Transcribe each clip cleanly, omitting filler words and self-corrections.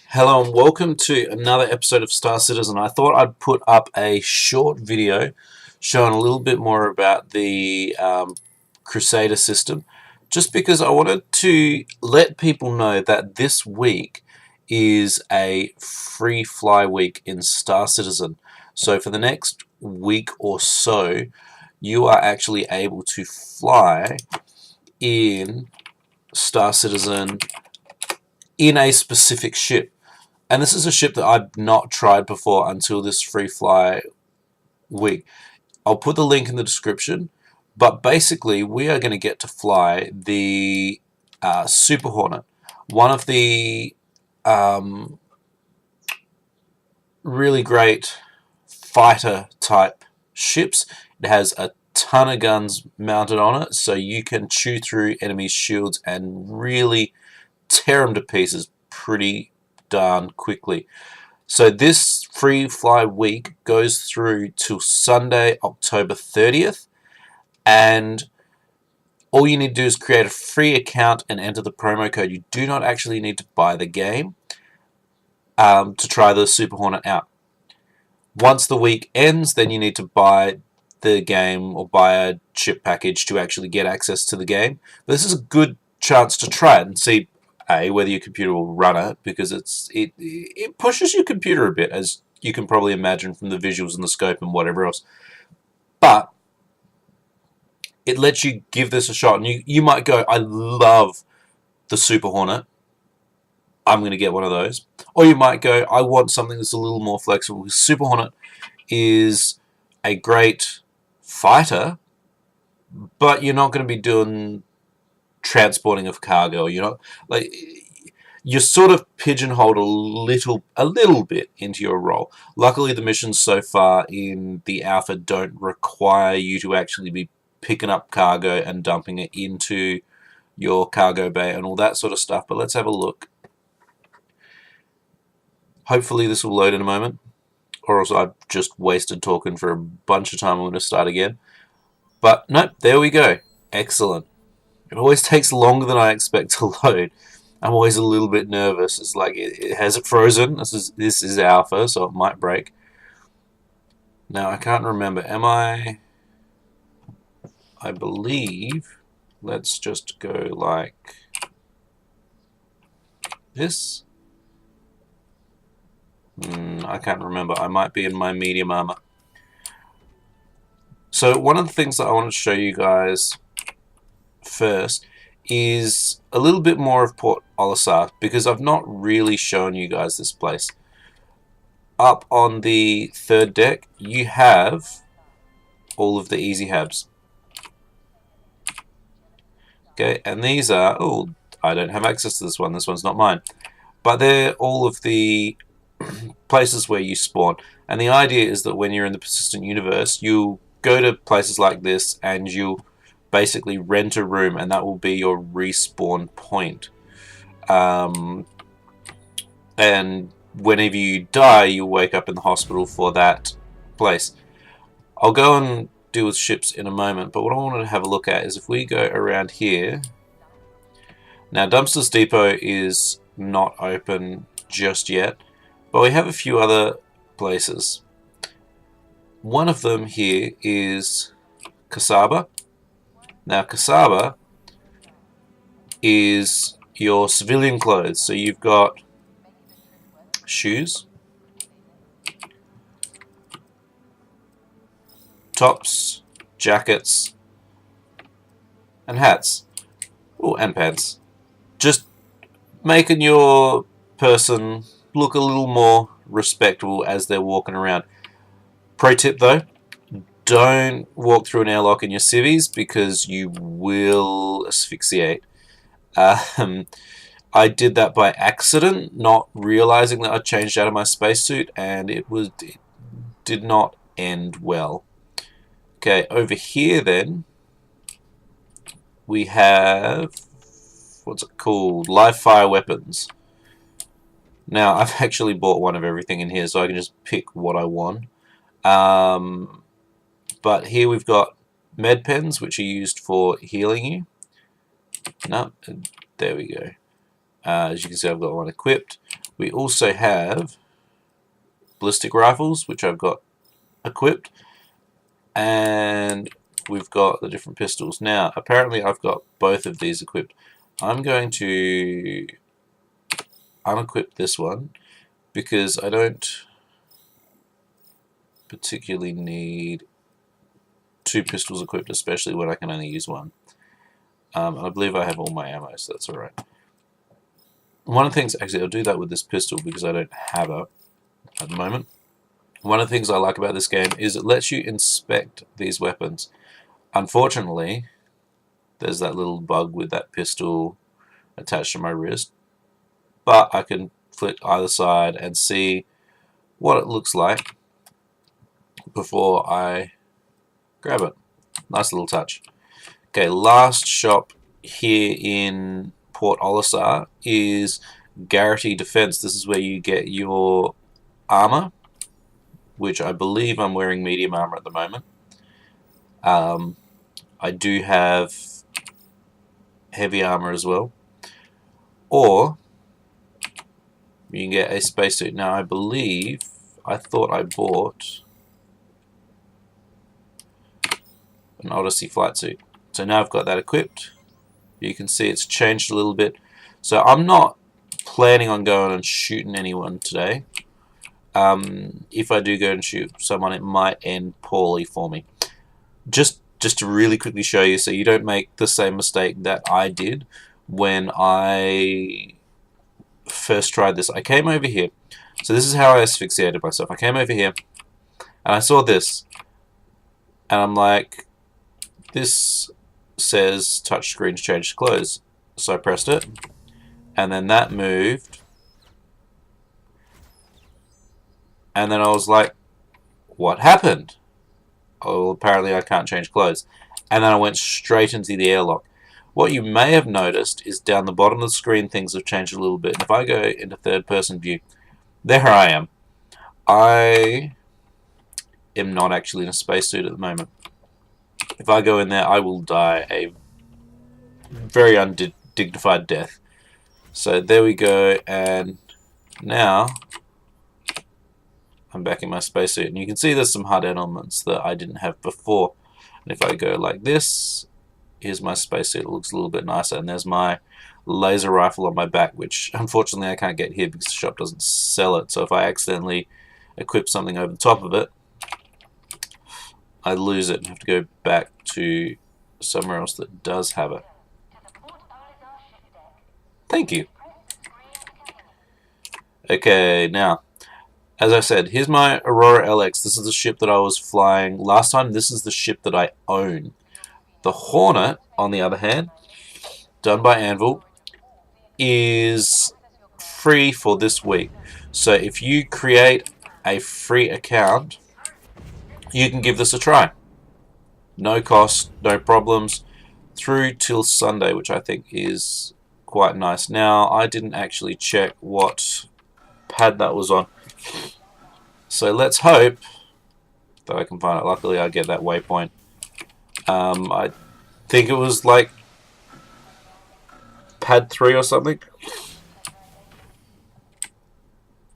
Hello and welcome to another episode of Star Citizen. I thought I'd put up a short video showing a little bit more about the Crusader system, just because I wanted to let people know that this week is a free fly week in Star Citizen. So for the next week or so, you are actually able to fly in Star Citizen in a specific ship. And this is a ship that I've not tried before until this free fly week. I'll put the link in the description, but basically we are going to get to fly the Super Hornet, one of the really great fighter type ships. It has a ton of guns mounted on it, so you can chew through enemies' shields and really tear them to pieces pretty darn quickly. So this free fly week goes through till Sunday, October 30th, and all you need to do is create a free account and enter the promo code. You do not actually need to buy the game to try the Super Hornet out. Once the week ends, then you need to buy the game or buy a chip package to actually get access to the game. But this is a good chance to try it and see whether your computer will run it, because it pushes your computer a bit, as you can probably imagine from the visuals and the scope and whatever else. But it lets you give this a shot, and you might go, I love the Super Hornet, I'm going to get one of those. Or you might go, I want something that's a little more flexible. Super Hornet is a great fighter, but you're not going to be doing transporting of cargo. You're sort of pigeonholed a little bit into your role. Luckily, the missions so far in the alpha don't require you to actually be picking up cargo and dumping it into your cargo bay and all that sort of stuff. But let's have a look. Hopefully this will load in a moment, or else I've just wasted talking for a bunch of time. I'm going to start again. But nope, there we go. Excellent. It always takes longer than I expect to load. I'm always a little bit nervous. It's like, has it frozen? This is alpha, so it might break. Now, I can't remember. Am I believe, let's just go like this. I can't remember. I might be in my medium armor. So one of the things that I want to show you guys first is a little bit more of Port Olisar, because I've not really shown you guys this place. Up on the third deck, you have all of the easy habs. Okay, and these are, oh, I don't have access to this one. This one's not mine. But they're all of the places where you spawn. And the idea is that when you're in the persistent universe, you'll go to places like this and you'll basically rent a room, and that will be your respawn point. And whenever you die, you'll wake up in the hospital for that place. I'll go and deal with ships in a moment, but what I wanted to have a look at is if we go around here. Now, Dumpsters Depot is not open just yet, but we have a few other places. One of them here is Kasaba. Now, Kasaba is your civilian clothes. So you've got shoes, tops, jackets, and hats. Oh, and pants. Just making your person look a little more respectable as they're walking around. Pro tip though, don't walk through an airlock in your civvies, because you will asphyxiate. I did that by accident, not realizing that I changed out of my spacesuit, and it did not end well. Okay, over here then we have, what's it called? Live fire weapons. Now, I've actually bought one of everything in here, so I can just pick what I want. But here we've got med pens, which are used for healing you. No, there we go. As you can see, I've got one equipped. We also have ballistic rifles, which I've got equipped, and we've got the different pistols. Now, apparently I've got both of these equipped. I'm going to unequip this one because I don't particularly need two pistols equipped, especially when I can only use one. And I believe I have all my ammo, so that's alright. One of the things, actually I'll do that with this pistol because I don't have it at the moment. One of the things I like about this game is it lets you inspect these weapons. Unfortunately, there's that little bug with that pistol attached to my wrist, but I can flick either side and see what it looks like before I grab it. Nice little touch. Okay, last shop here in Port Olisar is Garrity Defense. This is where you get your armor, which I believe I'm wearing medium armor at the moment. I do have heavy armor as well. Or you can get a spacesuit. Now I believe, I thought I bought an Odyssey flight suit. So now I've got that equipped. You can see it's changed a little bit. So I'm not planning on going and shooting anyone today. If I do go and shoot someone, it might end poorly for me. Just to really quickly show you so you don't make the same mistake that I did when I first tried this. I came over here. So this is how I asphyxiated myself. I came over here and I saw this and I'm like, this says touchscreen to change clothes. So I pressed it and then that moved and then I was like, what happened? Oh, apparently I can't change clothes. And then I went straight into the airlock. What you may have noticed is down the bottom of the screen things have changed a little bit. And if I go into third person view, there I am. I am not actually in a spacesuit at the moment. If I go in there, I will die a very undignified death. So there we go, and now I'm back in my spacesuit. And you can see there's some HUD elements that I didn't have before. And if I go like this, here's my spacesuit. It looks a little bit nicer. And there's my laser rifle on my back, which unfortunately I can't get here because the shop doesn't sell it. So if I accidentally equip something over the top of it, I lose it and have to go back to somewhere else that does have it. Thank you. Okay, now, as I said, here's my Aurora LX. This is the ship that I was flying last time. This is the ship that I own. The Hornet, on the other hand, done by Anvil, is free for this week. So if you create a free account, you can give this a try. No cost, no problems, through till Sunday, which I think is quite nice. Now, I didn't actually check what pad that was on. So let's hope that I can find it. Luckily, I get that waypoint. I think it was like pad 3 or something.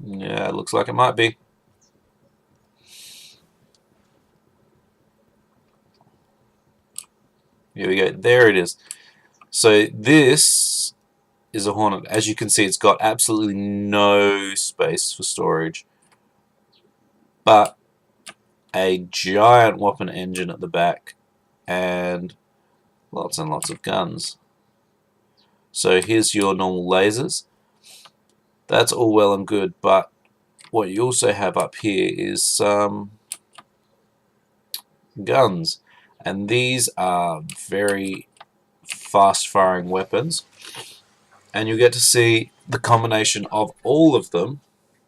Yeah, it looks like it might be. Here we go. There it is. So this is a Hornet. As you can see, it's got absolutely no space for storage, but a giant whopping engine at the back and lots and lots of guns. So here's your normal lasers. That's all well and good, but what you also have up here is some guns, and these are very fast firing weapons, and you get to see the combination of all of them.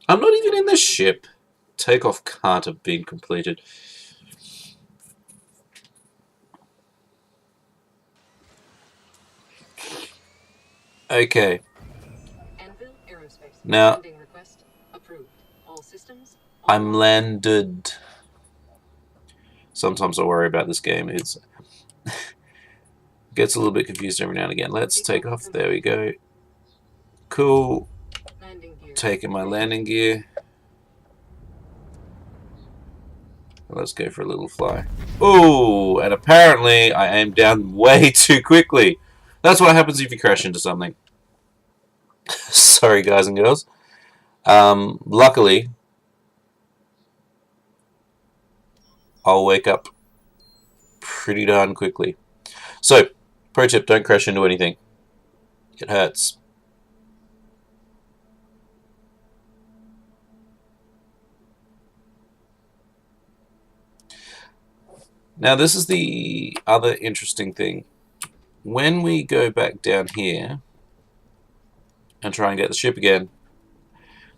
I'm not even in the ship. Takeoff can't have been completed. Okay. Now, I'm landed. Sometimes I worry about this game. It gets a little bit confused every now and again. Let's take off. There we go. Cool. taking my landing gear. Let's go for a little fly. Oh, and apparently I aimed down way too quickly. That's what happens if you crash into something. Sorry, guys and girls. Luckily, I'll wake up pretty darn quickly. So, pro tip, don't crash into anything. It hurts. Now, this is the other interesting thing. When we go back down here and try and get the ship again,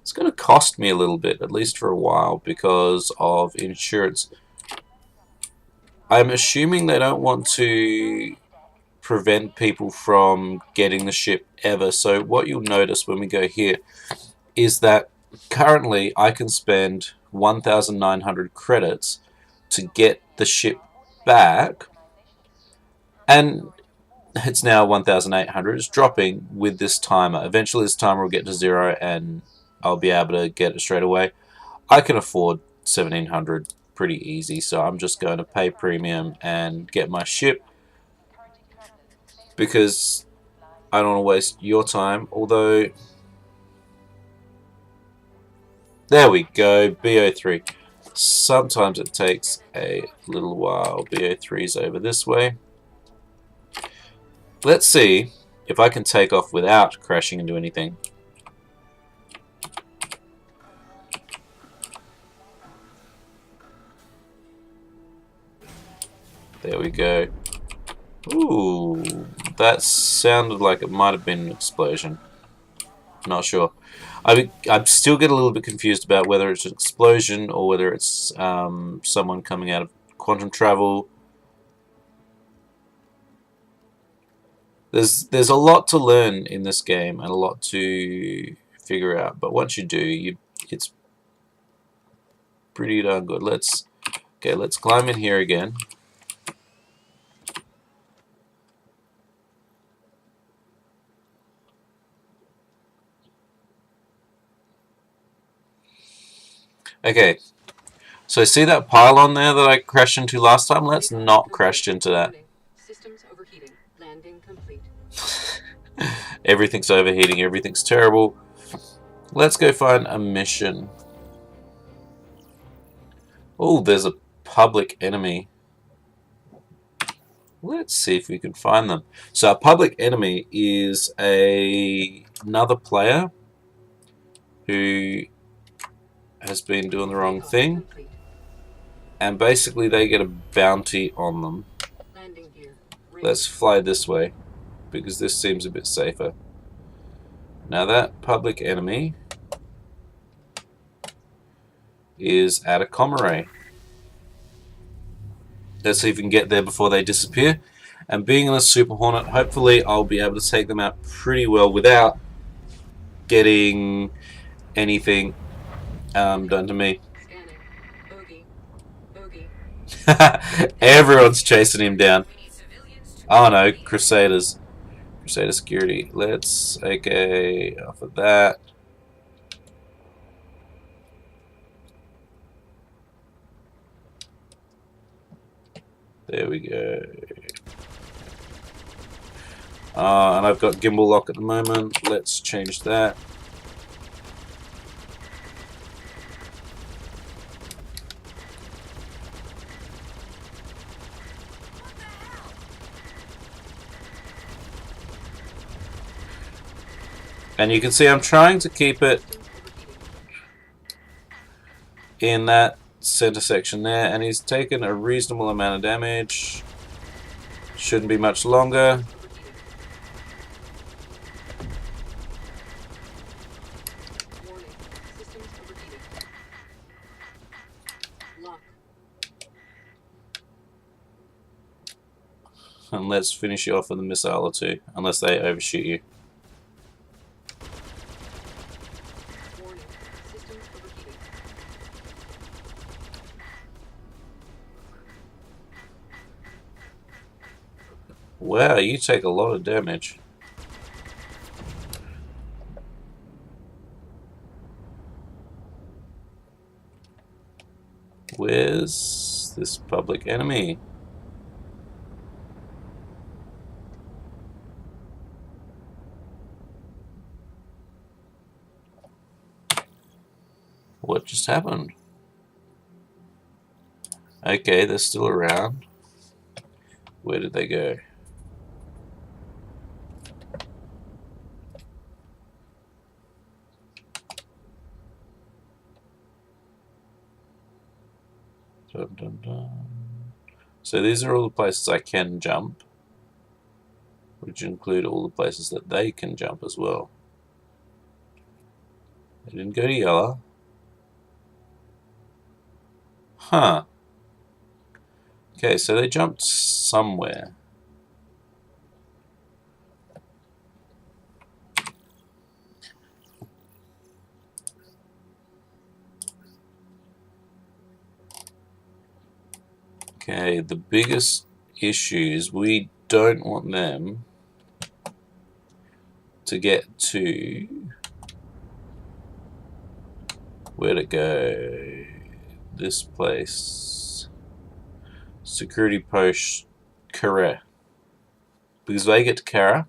it's going to cost me a little bit, at least for a while, because of insurance. I'm assuming they don't want to prevent people from getting the ship ever. So what you'll notice when we go here is that currently I can spend 1,900 credits to get the ship back, and it's now 1,800. It's dropping with this timer. Eventually this timer will get to 0 and I'll be able to get it straight away. I can afford 1,700 pretty easy, so I'm just going to pay premium and get my ship, because I don't want to waste your time. Although, there we go, BO3. Sometimes it takes a little while. BO3's over this way. Let's see if I can take off without crashing into anything. There we go. Ooh, that sounded like it might have been an explosion. Not sure. I still get a little bit confused about whether it's an explosion or whether it's someone coming out of quantum travel. There's a lot to learn in this game and a lot to figure out, but once you do, it's pretty darn good. Let's climb in here again. Okay, so see that pylon there that I crashed into last time? Let's not crash into that. Systems overheating. Landing complete. Everything's overheating, everything's terrible. Let's go find a mission. Oh, there's a public enemy. Let's see if we can find them. So a public enemy is another player who has been doing the wrong thing, and basically they get a bounty on them. Let's fly this way because this seems a bit safer. Now that public enemy is at a comm array. Let's see if we can get there before they disappear. And being in a Super Hornet, hopefully I'll be able to take them out pretty well without getting anything done to me. Everyone's chasing him down. Oh no, Crusader security. Let's okay off of that. There we go. And I've got gimbal lock at the moment. Let's change that. And you can see I'm trying to keep it in that center section there, and he's taken a reasonable amount of damage. Shouldn't be much longer. And let's finish you off with a missile or two, unless they overshoot you. Wow, you take a lot of damage. Where's this public enemy? What just happened? Okay, they're still around. Where did they go? Dun, dun, dun. So these are all the places I can jump, which include all the places that they can jump as well. They didn't go to yellow. Huh. Okay, so they jumped somewhere. Okay, the biggest issue is we don't want them to get to where to go. This place. Security post Kara. Because if they get to Kara,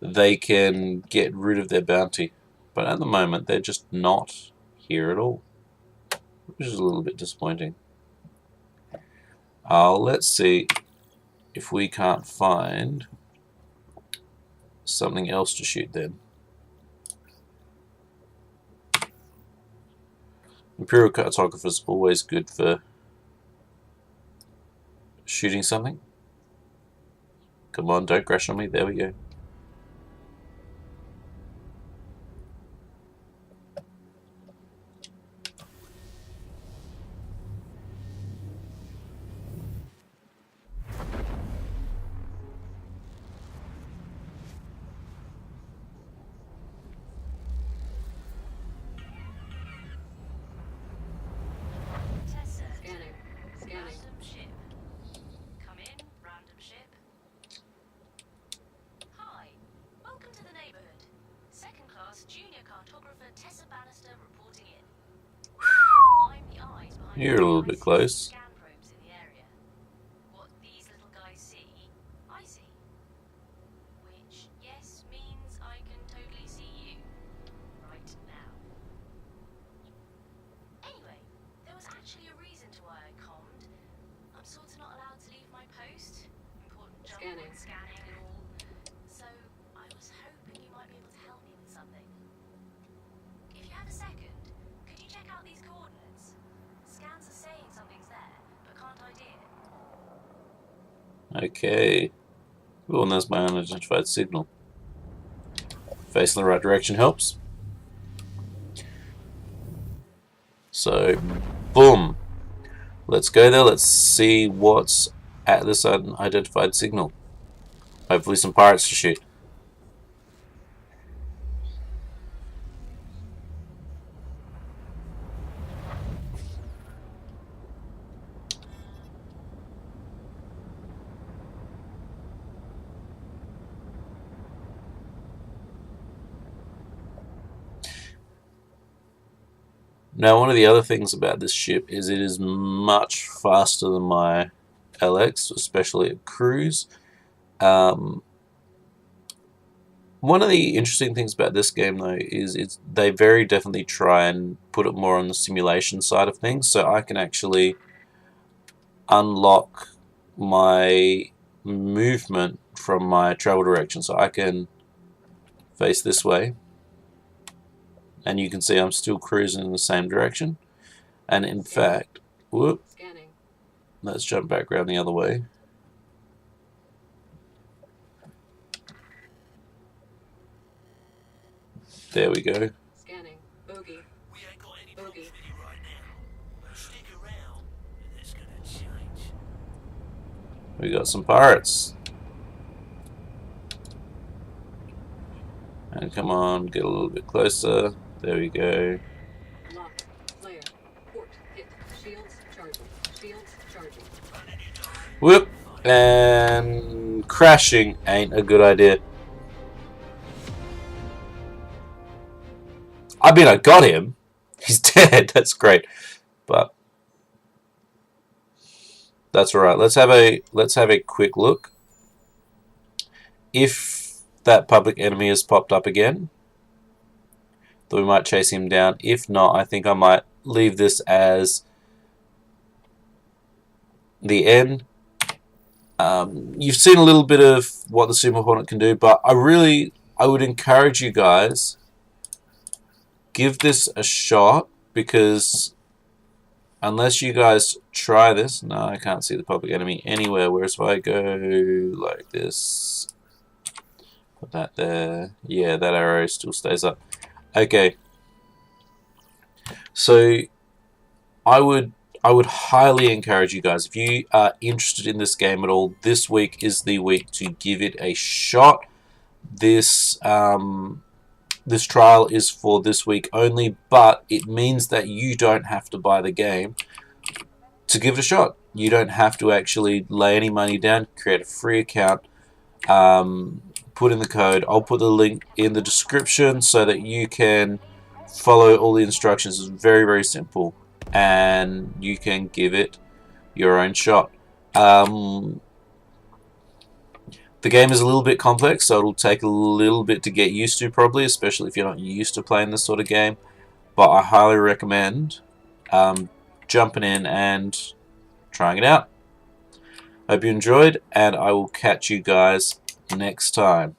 they can get rid of their bounty. But at the moment, they're just not here at all, which is a little bit disappointing. Let's see if we can't find something else to shoot then. Imperial cartographer is always good for shooting something. Come on, don't crash on me. There we go. You're a little bit close. What these little guys see, I see. Which, yes, means I can totally see you. Right now. Anyway, there was actually a reason to why I commed. I'm sort of not allowed to leave my post. Important jumping, scanning and all. So, I was hoping you might be able to help me with something. If you have a second, could you check out these coordinates? Scans are saying something's there, but can't ID it. Okay. Oh, and there's my unidentified signal. Facing the right direction helps. So, boom. Let's go there. Let's see what's at this unidentified signal. Hopefully some pirates to shoot. Now, one of the other things about this ship is it is much faster than my LX, especially at cruise. One of the interesting things about this game, though, is they very definitely try and put it more on the simulation side of things, so I can actually unlock my movement from my travel direction. So I can face this way, and you can see I'm still cruising in the same direction. And in fact, whoop, let's jump back around the other way. There we go. Scanning. Bogey. We ain't got any Bogey. problems with you right now. Stick around, and it's gonna change. We got some pirates. And come on, get a little bit closer. There we go. Locked. Flare. Port. Hit. Shields charging. Shields charging. Whoop! And crashing ain't a good idea. I mean, I got him. He's dead. That's great. But That's all right. Let's have a quick look. If that public enemy has popped up again, then we might chase him down. If not, I think I might leave this as the end. You've seen a little bit of what the Super Hornet can do, but I would encourage you guys, give this a shot, because unless you guys try this, no, I can't see the public enemy anywhere. Whereas if I go like this, put that there, yeah, that arrow still stays up. Okay, so I would highly encourage you guys, if you are interested in this game at all, this week is the week to give it a shot. This this trial is for this week only, but it means that you don't have to buy the game to give it a shot. You don't have to actually lay any money down. Create a free account, put in the code. I'll put the link in the description so that you can follow all the instructions. It's very, very simple, and you can give it your own shot. The game is a little bit complex, so it'll take a little bit to get used to, probably, especially if you're not used to playing this sort of game. But I highly recommend jumping in and trying it out. Hope you enjoyed, and I will catch you guys next time.